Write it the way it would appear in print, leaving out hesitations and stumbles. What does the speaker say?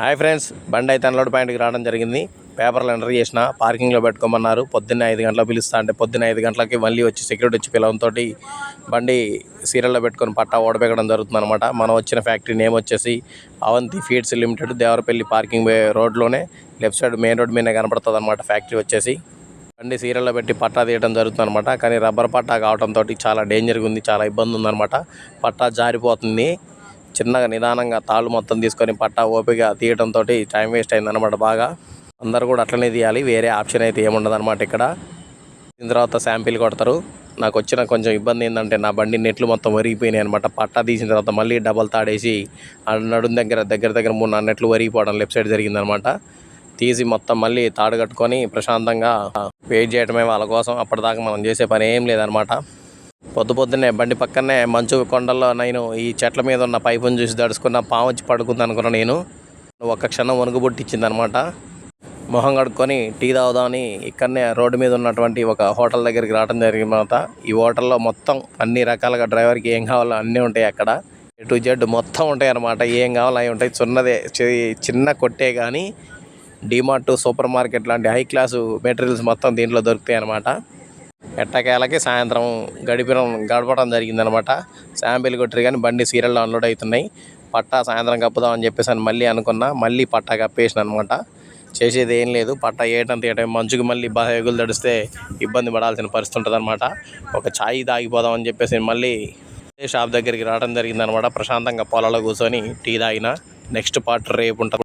Hi friends, బండి అయితే unload పాయింట్కి రావడం జరిగింది. పేపర్లు ఎంటర్ చేసిన పార్కింగ్లో పెట్టుకోమన్నారు. పొద్దున్నే 5 గంటలకు పిలుస్తా అంటే పొద్దున్న 5 గంటలకి మళ్ళీ వచ్చి సెక్యూరిటీ వచ్చి పిలవంతో బండి సీరియల్లో పెట్టుకొని పట్టా ఓడబెక్కడం జరుగుతుంది అనమాట. మనం వచ్చిన ఫ్యాక్టరీ నేమ్ వచ్చేసి Avanti feeds limited, Devarapalli parking రోడ్లోనే లెఫ్ట్ సైడ్ మెయిన్ రోడ్ మీదనే కనపడుతుంది అనమాట. ఫ్యాక్టరీ వచ్చేసి బండి సీరియల్లో పెట్టి పట్టా తీయడం జరుగుతుంది అనమాట. కానీ రబ్బర్ పట్టా కావడంతో చాలా డేంజర్గా ఉంది, చాలా ఇబ్బంది ఉందన్నమాట. పట్టా జారిపోతుంది. చిన్నగా నిదానంగా తాళ్ళు మొత్తం తీసుకొని పట్టా ఓపిక తీయడంతో టైం వేస్ట్ అయిందనమాట. బాగా అందరూ కూడా అట్లనే తీయాలి, వేరే ఆప్షన్ అయితే ఏముండదు అనమాట. ఇక్కడ దీని తర్వాత శాంపిల్ కొడతారు. నాకు వచ్చిన కొంచెం ఇబ్బంది ఏంటంటే నా బండి నెట్లు మొత్తం వరిగిపోయినాయి అనమాట. పట్టా తీసిన తర్వాత మళ్ళీ డబల్ తాడేసి నడుం దగ్గర 3-4 నెట్లు వరిగిపోవడం లెఫ్ట్ సైడ్ జరిగిందనమాట. తీసి మొత్తం మళ్ళీ తాడు కట్టుకొని ప్రశాంతంగా వెయిట్ చేయడమే వాళ్ళ కోసం. అప్పటిదాకా మనం చేసే పని ఏం లేదనమాట. పొద్దున్నే బండి పక్కనే మంచు కొండల్లో నేను ఈ చెట్ల మీద ఉన్న పైపుని చూసి దడుచుకున్న పాము వచ్చి పడుకుంది అనుకున్నా. నేను ఒక్క క్షణం వణుకు పుట్టించింది అనమాట. మొహం కడుక్కొని టీ తాగుదామని ఇక్కడనే రోడ్డు మీద ఉన్నటువంటి ఒక హోటల్ దగ్గరికి రావడం జరిగింది అనమాట. ఈ హోటల్లో మొత్తం అన్ని రకాలుగా డ్రైవర్కి ఏం కావాలో అన్నీ ఉంటాయి. అక్కడ A to Z మొత్తం ఉంటాయి అనమాట. ఏం కావాలో అవి ఉంటాయి. చిన్న కొట్టే కానీ డిమార్ట్, సూపర్ మార్కెట్ లాంటి హై క్లాసు మెటీరియల్స్ మొత్తం దీంట్లో దొరుకుతాయి అనమాట. ఎట్టకేలకి సాయంత్రం గడపడం జరిగిందనమాట. శాంపిల్ కొట్టిరు కానీ బండి సీరియల్లో అన్లోడ్ అవుతున్నాయి. పట్టా సాయంత్రం కప్పుదామని చెప్పేసి మళ్ళీ అనుకున్నా. మళ్ళీ పట్టా కప్పేసిన అనమాట. చేసేది ఏం లేదు. పట్టా తీయటం మంచుకి మళ్ళీ బాగా ఎగులు తడిస్తే ఇబ్బంది పడాల్సిన పరిస్థితి ఉంటుంది అనమాట. ఒక ఛాయ్ తాగిపోదామని చెప్పేసి మళ్ళీ షాప్ దగ్గరికి రావడం జరిగిందనమాట. ప్రశాంతంగా పొలాల్లో కూర్చొని టీ తాగిన. నెక్స్ట్ పార్ట్ రేపు ఉంటుంది.